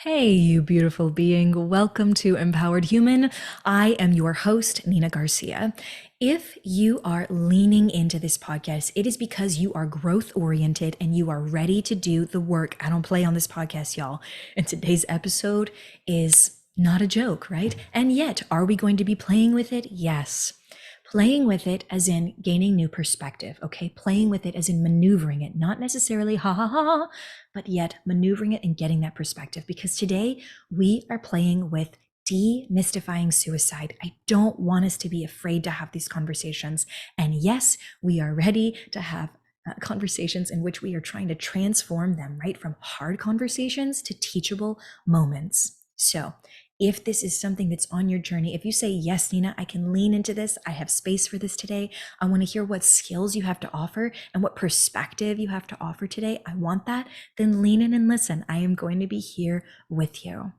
Hey, you beautiful being. Welcome to Empowered Human. I am your host, Nina Garcia. If you are leaning into this podcast, it is because you are growth oriented and you are ready to do the work. I don't play on this podcast, y'all. And today's episode is not a joke, right? And yet, are we going to be playing with it? Yes. Playing with it as in gaining new perspective, okay? Playing with it as in maneuvering it, not necessarily ha ha ha, but yet maneuvering it and getting that perspective. Because today we are playing with demystifying suicide. I don't want us to be afraid to have these conversations. And yes, we are ready to have conversations in which we are trying to transform them, right? From hard conversations to teachable moments. So if this is something that's on your journey, if you say, yes, Nina, I can lean into this, I have space for this today, I want to hear what skills you have to offer and what perspective you have to offer today, I want that, then lean in and listen. I am going to be here with you.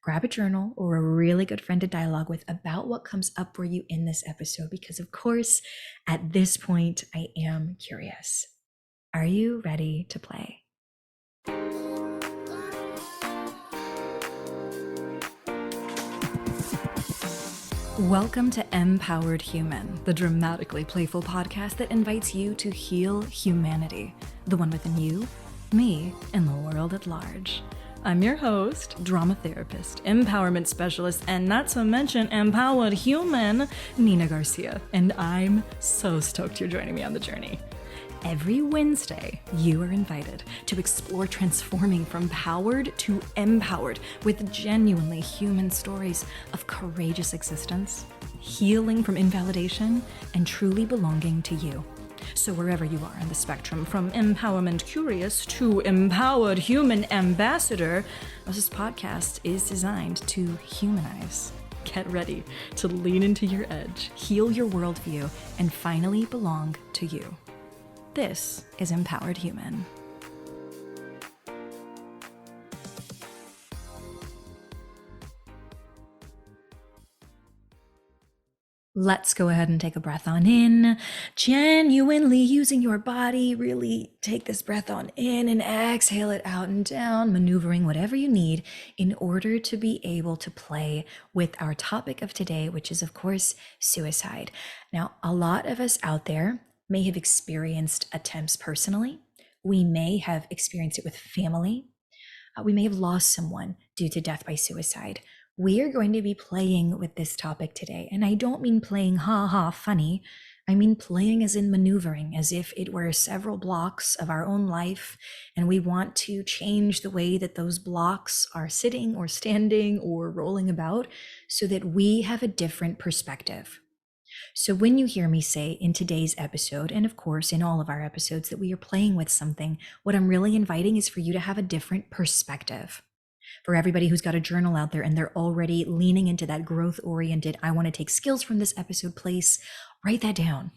Grab a journal or a really good friend to dialogue with about what comes up for you in this episode, because of course, at this point, I am curious. Are you ready to play? Welcome to Empowered Human, the dramatically playful podcast that invites you to heal humanity, the one within you, me, and the world at large. I'm your host, drama therapist, empowerment specialist, and not to mention empowered human, Nina Garcia, and I'm so stoked you're joining me on the journey. Every Wednesday, you are invited to explore transforming from powered to empowered with genuinely human stories of courageous existence, healing from invalidation, and truly belonging to you. So wherever you are on the spectrum, from empowerment curious to empowered human ambassador, this podcast is designed to humanize. Get ready to lean into your edge, heal your worldview, and finally belong to you. This is Empowered Human. Let's go ahead and take a breath on in, genuinely using your body. Really take this breath on in and exhale it out and down, maneuvering whatever you need in order to be able to play with our topic of today, which is, of course, suicide. Now, a lot of us out there may have experienced attempts personally. We may have experienced it with family. We may have lost someone due to death by suicide. We are going to be playing with this topic today. And I don't mean playing ha ha funny. I mean playing as in maneuvering, as if it were several blocks of our own life, and we want to change the way that those blocks are sitting or standing or rolling about so that we have a different perspective. So when you hear me say in today's episode, and of course in all of our episodes, that we are playing with something, what I'm really inviting is for you to have a different perspective. For everybody who's got a journal out there and they're already leaning into that growth-oriented, I want to take skills from this episode place, write that down.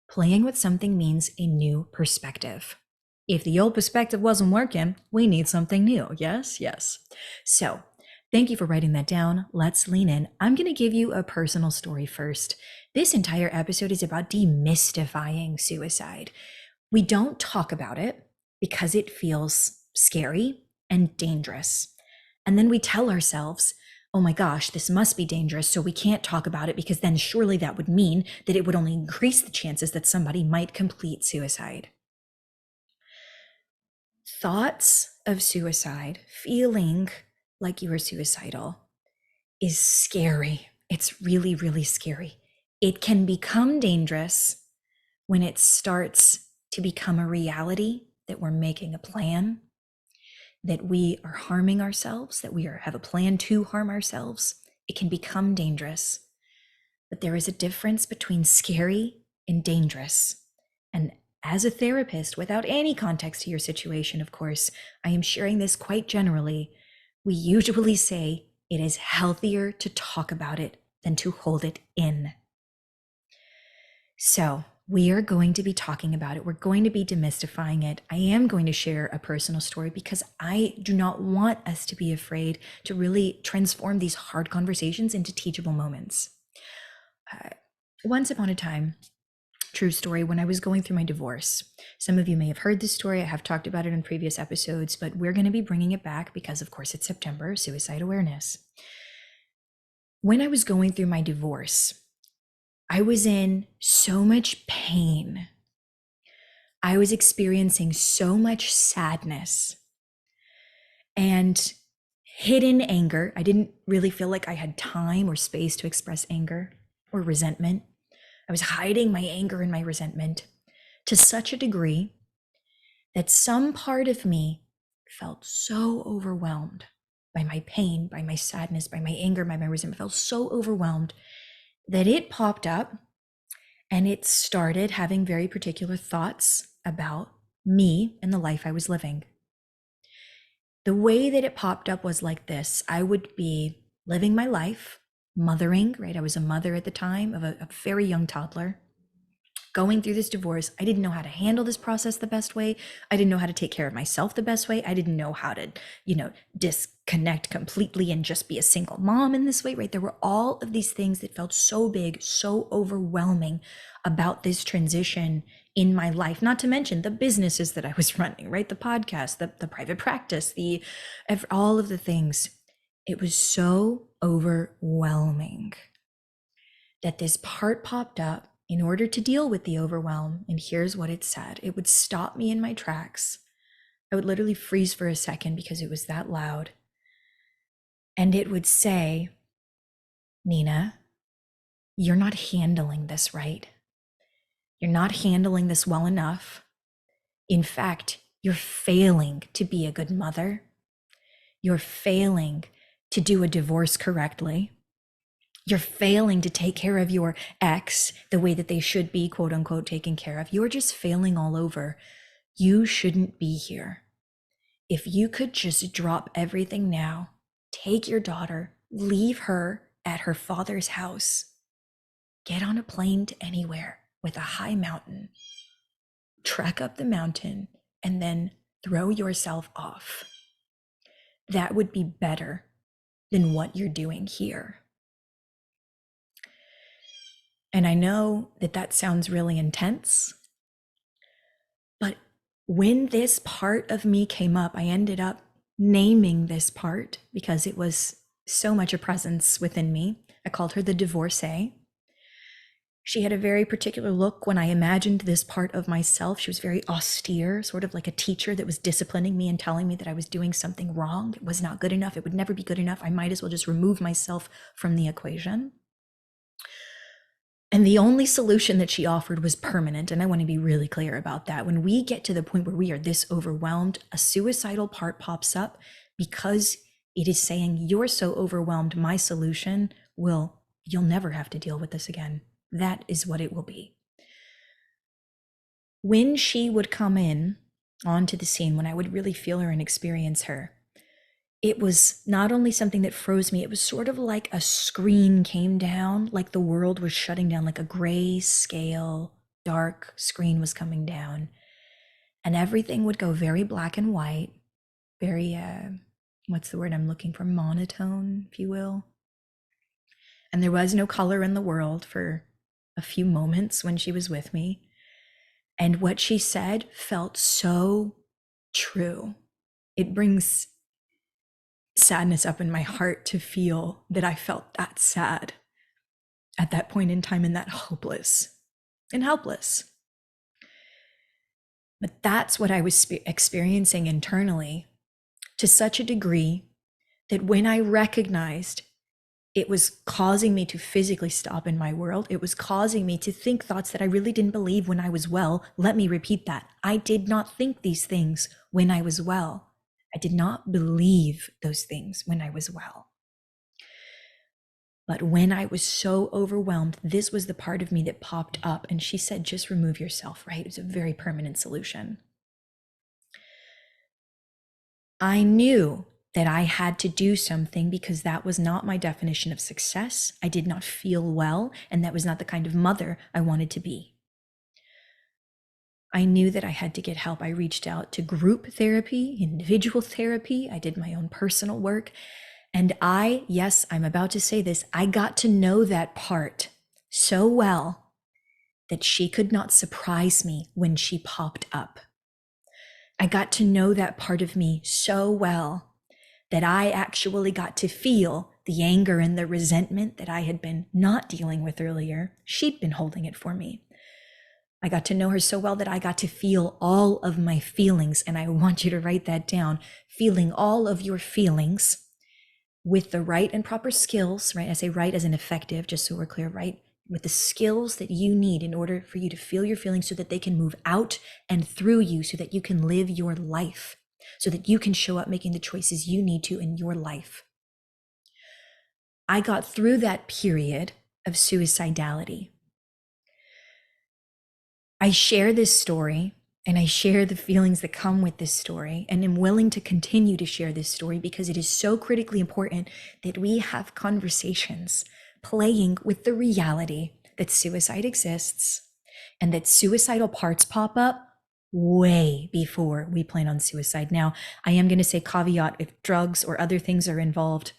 Playing with something means a new perspective. If the old perspective wasn't working, we need something new. Yes, yes. So thank you for writing that down. Let's lean in. I'm going to give you a personal story first. This entire episode is about demystifying suicide. We don't talk about it because it feels scary and dangerous. And then we tell ourselves, oh my gosh, this must be dangerous, so we can't talk about it because then surely that would mean that it would only increase the chances that somebody might complete suicide. Thoughts of suicide, feeling like you are suicidal, is scary. It's really, really scary. It can become dangerous when it starts to become a reality that we're making a plan, that we are harming ourselves, that we have a plan to harm ourselves. It can become dangerous. But there is a difference between scary and dangerous. And as a therapist, without any context to your situation, of course, I am sharing this quite generally. We usually say it is healthier to talk about it than to hold it in. So we are going to be talking about it. We're going to be demystifying it. I am going to share a personal story because I do not want us to be afraid to really transform these hard conversations into teachable moments. Once upon a time, True story. When I was going through my divorce, some of you may have heard this story. I have talked about it in previous episodes, but we're going to be bringing it back because, of course, it's September, suicide awareness. When I was going through my divorce, I was in so much pain. I was experiencing so much sadness and hidden anger. I didn't really feel like I had time or space to express anger or resentment. I was hiding my anger and my resentment to such a degree that some part of me felt so overwhelmed by my pain, by my sadness, by my anger, by my resentment, felt so overwhelmed that it popped up and it started having very particular thoughts about me and the life I was living. The way that it popped up was like this. I would be living my life, mothering, right? I was a mother at the time of a very young toddler. Going through this divorce, I didn't know how to handle this process the best way. I didn't know how to take care of myself the best way. I didn't know how to, disconnect completely and just be a single mom in this way, right? There were all of these things that felt so big, so overwhelming about this transition in my life, not to mention the businesses that I was running, right? The podcast, the private practice, all of the things. It was so overwhelming that this part popped up in order to deal with the overwhelm. And here's what it said. It would stop me in my tracks. I would literally freeze for a second because it was that loud. And it would say, Nina, you're not handling this right. You're not handling this well enough. In fact, you're failing to be a good mother. You're failing to do a divorce correctly. You're failing to take care of your ex the way that they should be, quote unquote, taken care of. You're just failing all over. You shouldn't be here. If you could just drop everything now, take your daughter, leave her at her father's house, get on a plane to anywhere with a high mountain, trek up the mountain, and then throw yourself off. That would be better than what you're doing here. And I know that that sounds really intense, but when this part of me came up, I ended up naming this part because it was so much a presence within me. I called her the Divorcee. She had a very particular look when I imagined this part of myself. She was very austere, sort of like a teacher that was disciplining me and telling me that I was doing something wrong. It was not good enough. It would never be good enough. I might as well just remove myself from the equation. And the only solution that she offered was permanent. And I want to be really clear about that. When we get to the point where we are this overwhelmed, a suicidal part pops up because it is saying, you're so overwhelmed, my solution you'll never have to deal with this again. That is what it will be. When she would come in onto the scene, when I would really feel her and experience her, it was not only something that froze me, it was sort of like a screen came down, like the world was shutting down, like a gray scale, dark screen was coming down. And everything would go very black and white, very, what's the word I'm looking for? Monotone, if you will. And there was no color in the world for a few moments when she was with me. And what she said felt so true. It brings sadness up in my heart to feel that I felt that sad at that point in time and that hopeless and helpless. But that's what I was experiencing internally to such a degree that when I recognized it was causing me to physically stop in my world, it was causing me to think thoughts that I really didn't believe when I was well. Let me repeat that. I did not think these things when I was well. I did not believe those things when I was well. But when I was so overwhelmed, this was the part of me that popped up. And she said, just remove yourself, right? It was a very permanent solution. I knew that I had to do something because that was not my definition of success. I did not feel well, and that was not the kind of mother I wanted to be. I knew that I had to get help. I reached out to group therapy, individual therapy. I did my own personal work. And yes, I'm about to say this, I got to know that part so well that she could not surprise me when she popped up. I got to know that part of me so well that I actually got to feel the anger and the resentment that I had been not dealing with earlier. She'd been holding it for me. I got to know her so well that I got to feel all of my feelings. And I want you to write that down, feeling all of your feelings with the right and proper skills, right? I say right as in effective, just so we're clear, right? With the skills that you need in order for you to feel your feelings so that they can move out and through you, so that you can live your life, so that you can show up making the choices you need to in your life. I got through that period of suicidality. I share this story and I share the feelings that come with this story, and am willing to continue to share this story because it is so critically important that we have conversations playing with the reality that suicide exists and that suicidal parts pop up way before we plan on suicide. Now, I am going to say caveat, if drugs or other things are involved,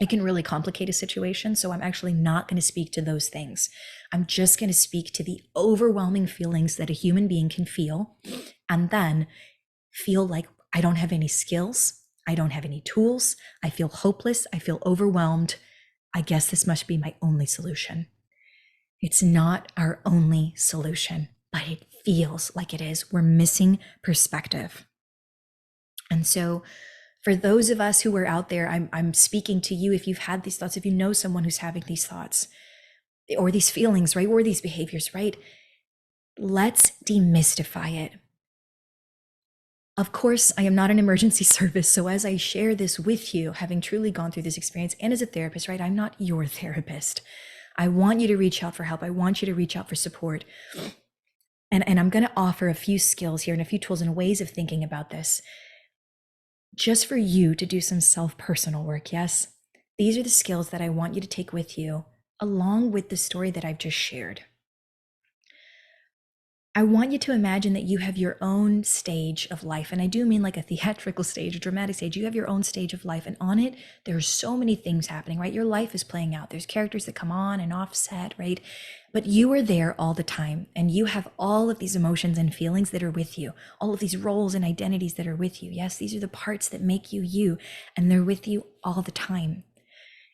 it can really complicate a situation. So I'm actually not going to speak to those things. I'm just going to speak to the overwhelming feelings that a human being can feel, and then feel like I don't have any skills. I don't have any tools. I feel hopeless. I feel overwhelmed. I guess this must be my only solution. It's not our only solution, but it feels like it is. We're missing perspective. And so for those of us who are out there, I'm speaking to you. If you've had these thoughts, if you know someone who's having these thoughts or these feelings, right, or these behaviors, right, let's demystify it. Of course, I am not an emergency service. So as I share this with you, having truly gone through this experience and as a therapist, right, I'm not your therapist. I want you to reach out for help. I want you to reach out for support. And I'm going to offer a few skills here and a few tools and ways of thinking about this, just for you to do some self-personal work. Yes, these are the skills that I want you to take with you, along with the story that I've just shared. I want you to imagine that you have your own stage of life. And I do mean like a theatrical stage, a dramatic stage. You have your own stage of life. And on it, there's so many things happening, right? Your life is playing out. There's characters that come on and off set, right? But you are there all the time. And you have all of these emotions and feelings that are with you, all of these roles and identities that are with you. Yes, these are the parts that make you you, and they're with you all the time.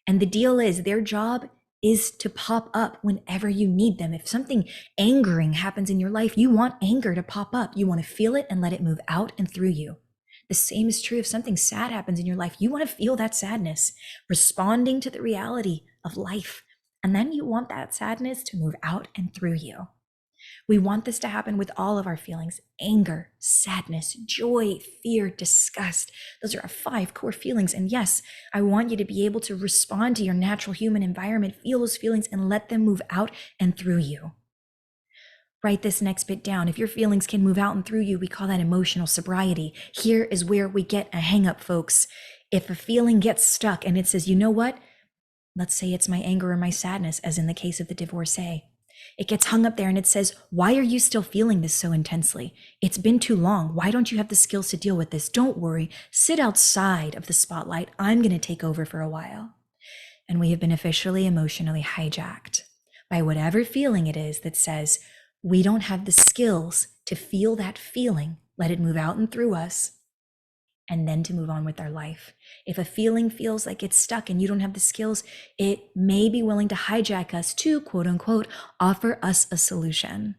And the deal is, their job is to pop up whenever you need them. If something angering happens in your life, you want anger to pop up. You want to feel it and let it move out and through you. The same is true if something sad happens in your life. You want to feel that sadness, responding to the reality of life. And then you want that sadness to move out and through you. We want this to happen with all of our feelings: anger, sadness, joy, fear, disgust. Those are our 5 core feelings. And yes, I want you to be able to respond to your natural human environment, feel those feelings and let them move out and through you. Write this next bit down. If your feelings can move out and through you, we call that emotional sobriety. Here is where we get a hang up, folks. If a feeling gets stuck and it says, you know what? Let's say it's my anger or my sadness, as in the case of the divorcee. It gets hung up there and it says, why are you still feeling this so intensely? It's been too long. Why don't you have the skills to deal with this? Don't worry. Sit outside of the spotlight. I'm going to take over for a while. And we have been officially emotionally hijacked by whatever feeling it is that says, we don't have the skills to feel that feeling, let it move out and through us, and then to move on with our life. If a feeling feels like it's stuck and you don't have the skills, it may be willing to hijack us to, quote unquote, offer us a solution.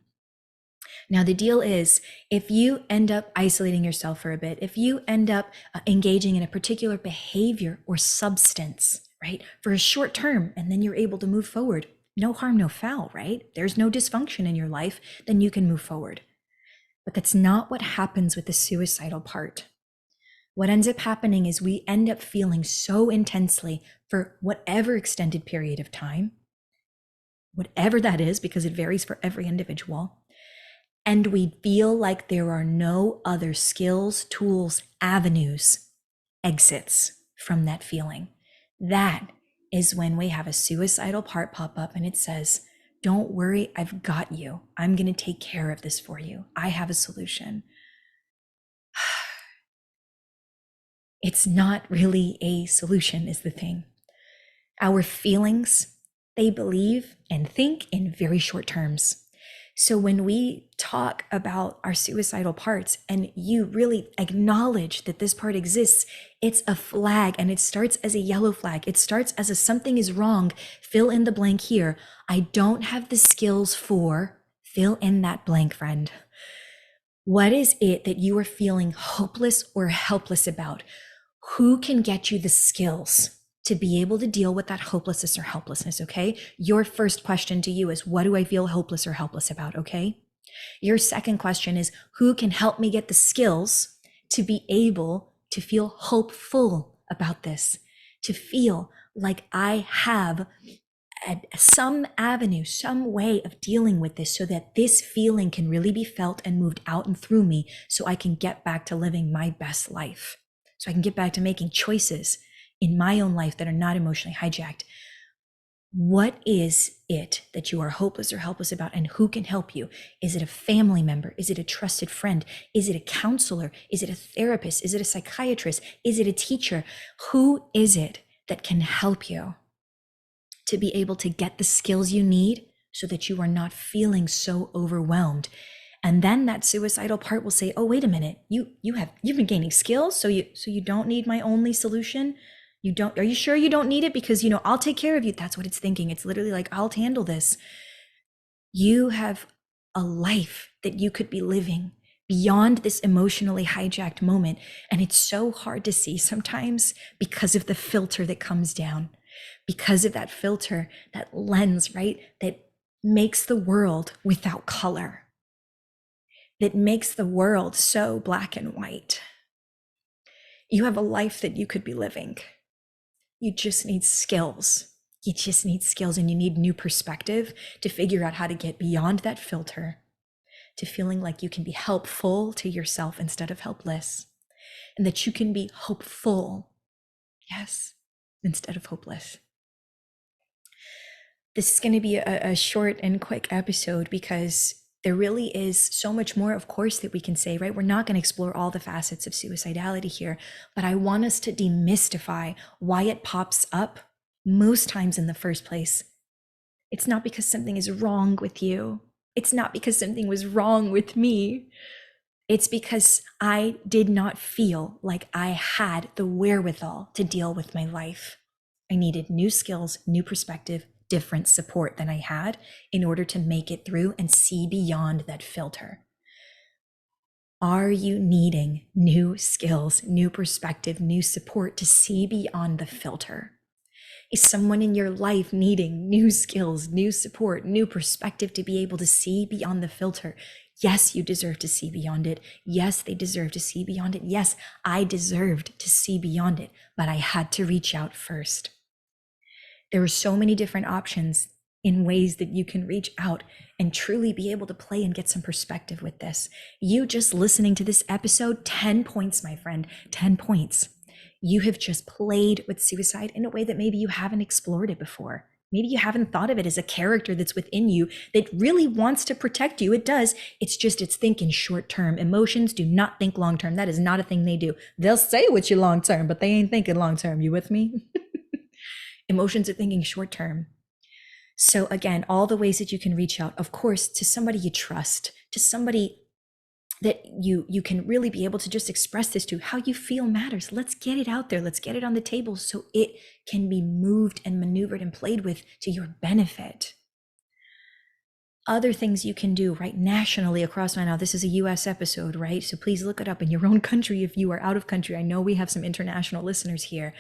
Now, the deal is, if you end up isolating yourself for a bit, if you end up engaging in a particular behavior or substance, right, for a short term, and then you're able to move forward, no harm, no foul, right? There's no dysfunction in your life, then you can move forward. But that's not what happens with the suicidal part. What ends up happening is we end up feeling so intensely for whatever extended period of time, whatever that is, because it varies for every individual. And we feel like there are no other skills, tools, avenues, exits from that feeling. That is when we have a suicidal part pop up and it says, don't worry, I've got you. I'm going to take care of this for you. I have a solution. It's not really a solution, is the thing. Our feelings, they believe and think in very short terms. So when we talk about our suicidal parts and you really acknowledge that this part exists, it's a flag, and it starts as a yellow flag. It starts as a something is wrong, fill in the blank here. I don't have the skills for, fill in that blank, friend. What is it that you are feeling hopeless or helpless about? Who can get you the skills to be able to deal with that hopelessness or helplessness, okay? Your first question to you is, what do I feel hopeless or helpless about, okay? Your second question is, who can help me get the skills to be able to feel hopeful about this, to feel like I have some avenue, some way of dealing with this so that this feeling can really be felt and moved out and through me so I can get back to living my best life. So I can get back to making choices in my own life that are not emotionally hijacked. What is it that you are hopeless or helpless about, and who can help you? Is it a family member? Is it a trusted friend? Is it a counselor? Is it a therapist? Is it a psychiatrist? Is it a teacher? Who is it that can help you to be able to get the skills you need so that you are not feeling so overwhelmed? And then that suicidal part will say, oh, wait a minute, you've been gaining skills, so you don't need my only solution. Are you sure you don't need it? Because, I'll take care of you. That's what it's thinking. It's literally like, I'll handle this. You have a life that you could be living beyond this emotionally hijacked moment. And it's so hard to see sometimes because of the filter that comes down, because of that filter, that lens, right? That makes the world without color, that makes the world so black and white. You have a life that you could be living. You just need skills. You just need skills, and you need new perspective to figure out how to get beyond that filter to feeling like you can be helpful to yourself instead of helpless, and that you can be hopeful, yes, instead of hopeless. This is going to be a short and quick episode because there really is so much more, of course, that we can say, right? We're not going to explore all the facets of suicidality here, but I want us to demystify why it pops up most times in the first place. It's not because something is wrong with you. It's not because something was wrong with me. It's because I did not feel like I had the wherewithal to deal with my life. I needed new skills, new perspective, different support than I had in order to make it through and see beyond that filter. Are you needing new skills, new perspective, new support to see beyond the filter? Is someone in your life needing new skills, new support, new perspective to be able to see beyond the filter? Yes, you deserve to see beyond it. Yes, they deserve to see beyond it. Yes, I deserved to see beyond it, but I had to reach out first. There are so many different options in ways that you can reach out and truly be able to play and get some perspective with this. You just listening to this episode, 10 points, my friend, 10 points. You have just played with suicide in a way that maybe you haven't explored it before. Maybe you haven't thought of it as a character that's within you that really wants to protect you. It does. It's thinking short term. Emotions do not think long term. That is not a thing they do. They'll say what you long term, but they ain't thinking long term. You with me? Emotions are thinking short term. So again, all the ways that you can reach out, of course, to somebody you trust, to somebody that you can really be able to just express this to. How you feel matters. Let's get it out there. Let's get it on the table so it can be moved and maneuvered and played with to your benefit. Other things you can do, right, nationally across now. This is a US episode, right? So please look it up in your own country if you are out of country. I know we have some international listeners here.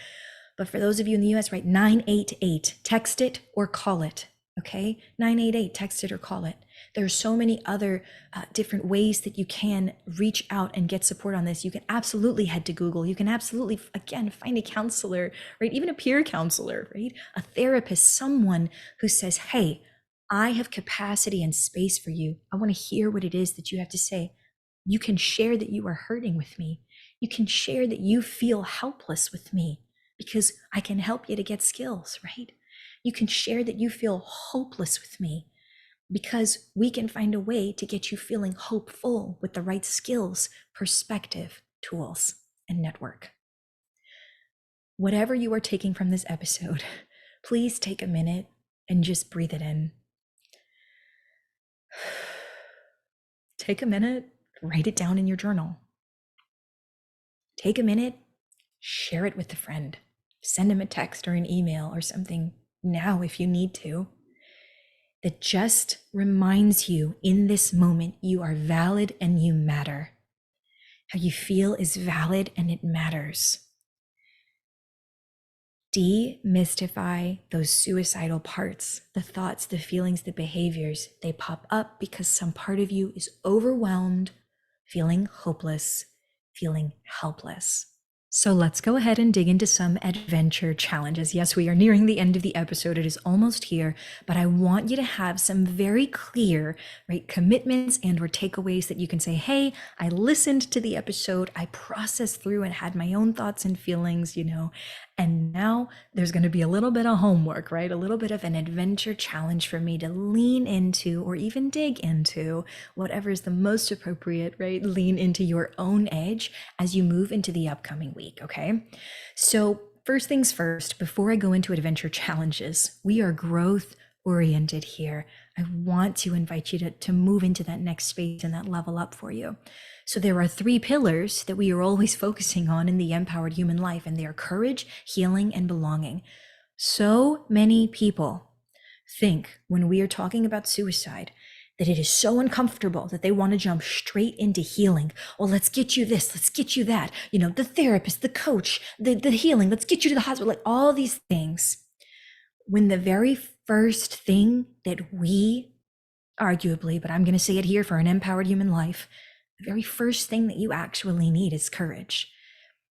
But for those of you in the US, right, 988, text it or call it, okay? 988, text it or call it. There are so many other different ways that you can reach out and get support on this. You can absolutely head to Google. You can absolutely, again, find a counselor, right? Even a peer counselor, right? A therapist, someone who says, hey, I have capacity and space for you. I want to hear what it is that you have to say. You can share that you are hurting with me. You can share that you feel helpless with me, because I can help you to get skills, right? You can share that you feel hopeless with me, because we can find a way to get you feeling hopeful with the right skills, perspective, tools, and network. Whatever you are taking from this episode, please take a minute and just breathe it in. Take a minute, write it down in your journal. Take a minute, share it with a friend. Send them a text or an email or something now if you need to. That just reminds you in this moment you are valid and you matter. How you feel is valid and it matters. Demystify those suicidal parts, the thoughts, the feelings, the behaviors. They pop up because some part of you is overwhelmed, feeling hopeless, feeling helpless. So let's go ahead and dig into some adventure challenges. Yes, we are nearing the end of the episode. It is almost here, but I want you to have some very clear, right, commitments and or takeaways that you can say, hey, I listened to the episode, I processed through and had my own thoughts and feelings, and now there's going to be a little bit of homework, right? A little bit of an adventure challenge for me to lean into or even dig into whatever is the most appropriate, right? Lean into your own edge as you move into the upcoming week, okay? So first things first, before I go into adventure challenges, we are growth oriented here. I want to invite you to move into that next space and that level up for you. So there are 3 pillars that we are always focusing on in the empowered human life, and they are courage, healing, and belonging. So many people think when we are talking about suicide that it is so uncomfortable that they want to jump straight into healing. Well, let's get you this, let's get you that, the therapist, the coach, the healing, let's get you to the hospital, like all these things. When the very first thing that we, arguably, but I'm going to say it here for an empowered human life, the very first thing that you actually need is courage.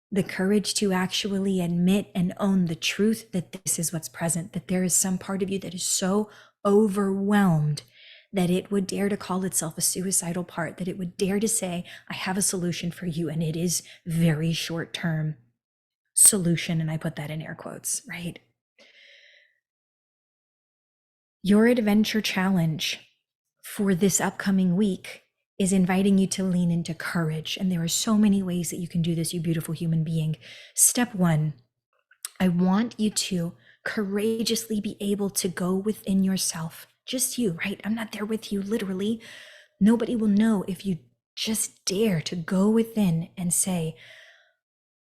The courage to actually admit and own the truth that this is what's present, that there is some part of you that is so overwhelmed that it would dare to call itself a suicidal part, that it would dare to say, I have a solution for you, and it is very short-term solution, and I put that in air quotes, right? Your adventure challenge for this upcoming week is inviting you to lean into courage. And there are so many ways that you can do this, you beautiful human being. Step 1, I want you to courageously be able to go within yourself. Just you, right? I'm not there with you, literally. Nobody will know if you just dare to go within and say,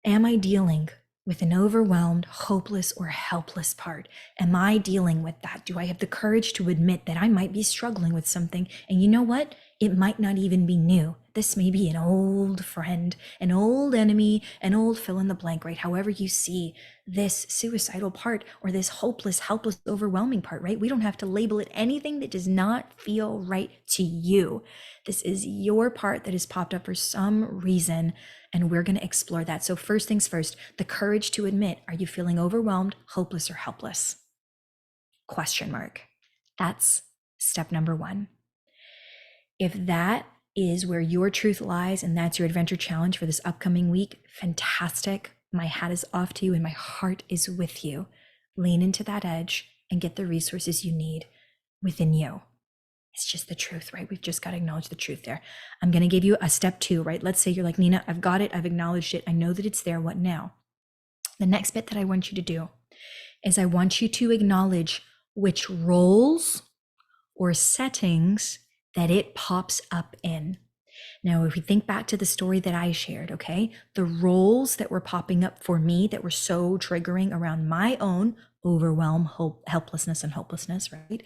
am I dealing with an overwhelmed, hopeless, or helpless part? Am I dealing with that? Do I have the courage to admit that I might be struggling with something? And you know what? It might not even be new. This may be an old friend, an old enemy, an old fill in the blank, right? However you see this suicidal part or this hopeless, helpless, overwhelming part, right? We don't have to label it anything that does not feel right to you. This is your part that has popped up for some reason, and we're going to explore that. So first things first, the courage to admit, are you feeling overwhelmed, hopeless, or helpless? Question mark. That's step number 1. If that is where your truth lies and that's your adventure challenge for this upcoming week, fantastic. My hat is off to you and my heart is with you. Lean into that edge and get the resources you need within you. It's just the truth, right? We've just got to acknowledge the truth there. I'm going to give you a step 2, right? Let's say you're like, Nina, I've got it. I've acknowledged it. I know that it's there. What now? The next bit that I want you to do is I want you to acknowledge which roles or settings that it pops up in. Now, if we think back to the story that I shared, okay, the roles that were popping up for me that were so triggering around my own overwhelm, helplessness, and hopelessness, right?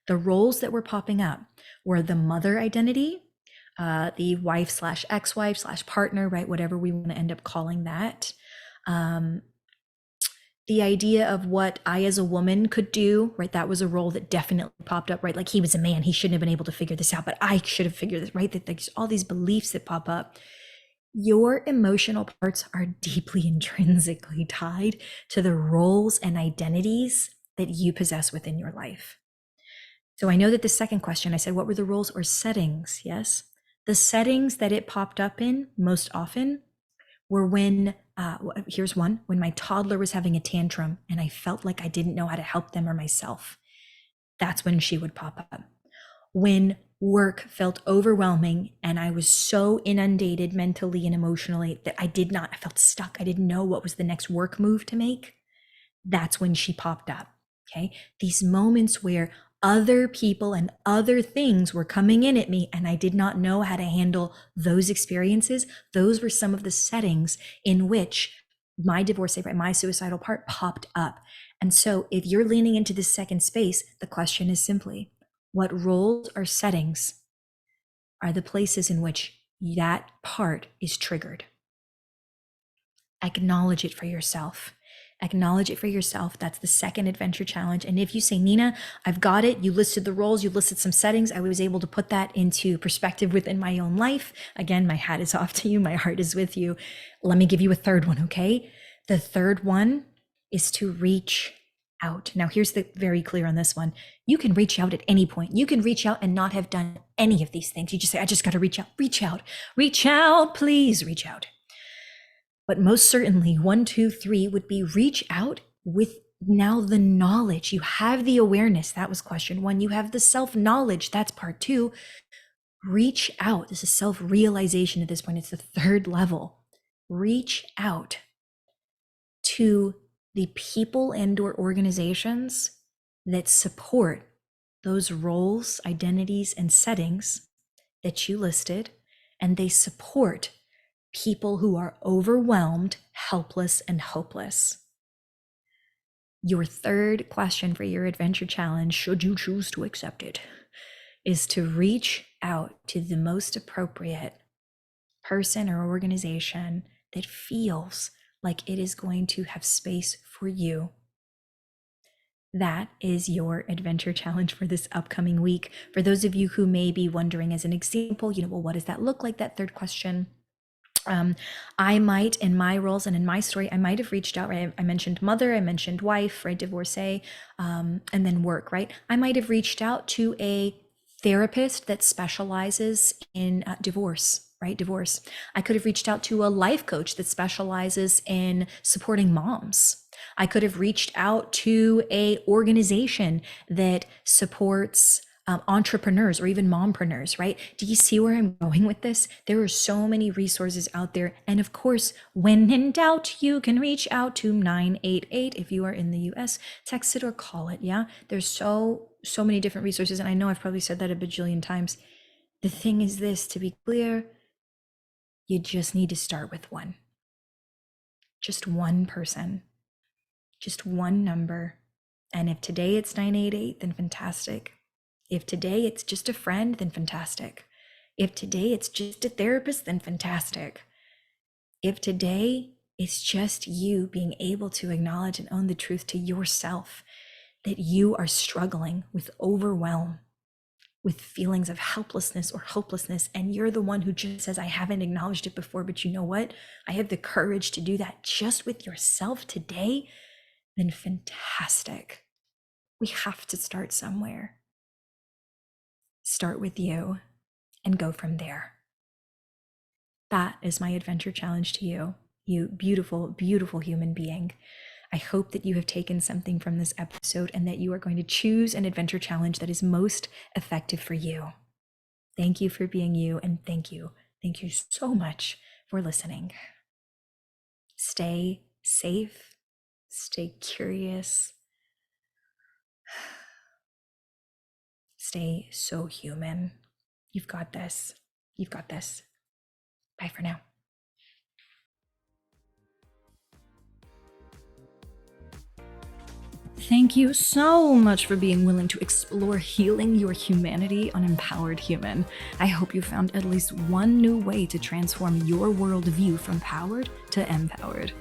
The roles that were popping up were the mother identity, the wife slash ex-wife slash partner, right? Whatever we want to end up calling that. The idea of what I as a woman could do, right? That was a role that definitely popped up, right? Like he was a man, he shouldn't have been able to figure this out, but I should have figured this, right? That there's all these beliefs that pop up. Your emotional parts are deeply intrinsically tied to the roles and identities that you possess within your life. So I know that the second question, I said, what were the roles or settings? Yes. The settings that it popped up in most often were when, here's one, when my toddler was having a tantrum and I felt like I didn't know how to help them or myself. That's when she would pop up. When work felt overwhelming and I was so inundated mentally and emotionally that I felt stuck. I didn't know what was the next work move to make. That's when she popped up. Okay. These moments where other people and other things were coming in at me, and I did not know how to handle those experiences. Those were some of the settings in which my divorcee, right, my suicidal part popped up. And so if you're leaning into this second space, the question is simply, what roles or settings are the places in which that part is triggered? Acknowledge it for yourself. Acknowledge it for yourself. That's the second adventure challenge. And if you say, Nina, I've got it, you listed the roles, you listed some settings, I was able to put that into perspective within my own life. Again, my hat is off to you. My heart is with you. Let me give you a third one, okay? The third one is to reach out. Now, here's the very clear on this one. You can reach out at any point. You can reach out and not have done any of these things. You just say, I just got to reach out, reach out, please reach out. But most certainly 1, 2, 3 would be reach out with now the knowledge. You have the awareness. That was question 1. You have the self-knowledge. That's part 2. Reach out. This is self-realization at this point. It's the third level. Reach out to the people and or organizations that support those roles, identities, and settings that you listed, and they support people who are overwhelmed, helpless, and hopeless. Your third question for your adventure challenge, should you choose to accept it, is to reach out to the most appropriate person or organization that feels like it is going to have space for you. That is your adventure challenge for this upcoming week. For those of you who may be wondering, as an example, well, what does that look like, that third question? I might, in my roles and in my story, I might have reached out, right? I mentioned mother, I mentioned wife, right? Divorcee, and then work, right? I might have reached out to a therapist that specializes in divorce, right? Divorce. I could have reached out to a life coach that specializes in supporting moms. I could have reached out to a organization that supports entrepreneurs or even mompreneurs, right? Do you see where I'm going with this? There are so many resources out there. And of course, when in doubt, you can reach out to 988 if you are in the US, text it or call it. Yeah. There's so many different resources. And I know I've probably said that a bajillion times. The thing is this, to be clear, you just need to start with one. Just one person, just one number. And if today it's 988, then fantastic. If today it's just a friend, then fantastic. If today it's just a therapist, then fantastic. If today it's just you being able to acknowledge and own the truth to yourself that you are struggling with overwhelm, with feelings of helplessness or hopelessness, and you're the one who just says, I haven't acknowledged it before, but you know what? I have the courage to do that just with yourself today, then fantastic. We have to start somewhere. Start with you and go from there. That is my adventure challenge to you, you beautiful, beautiful human being. I hope that you have taken something from this episode and that you are going to choose an adventure challenge that is most effective for you. Thank you for being you, and thank you so much for listening. Stay safe, stay curious, stay so human. You've got this. You've got this. Bye for now. Thank you so much for being willing to explore healing your humanity on Empowered Human. I hope you found at least one new way to transform your worldview from powered to empowered.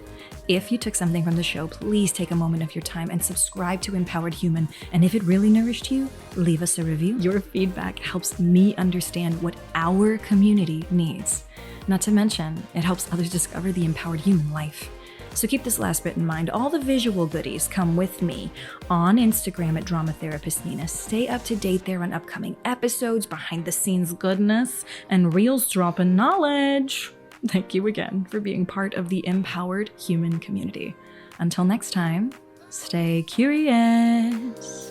If you took something from the show, please take a moment of your time and subscribe to Empowered Human. And if it really nourished you, leave us a review. Your feedback helps me understand what our community needs. Not to mention, it helps others discover the empowered human life. So keep this last bit in mind. All the visual goodies come with me on Instagram at Drama Therapist Nina. Stay up to date there on upcoming episodes, behind the scenes goodness, and reels dropping knowledge. Thank you again for being part of the empowered human community. Until next time, stay curious.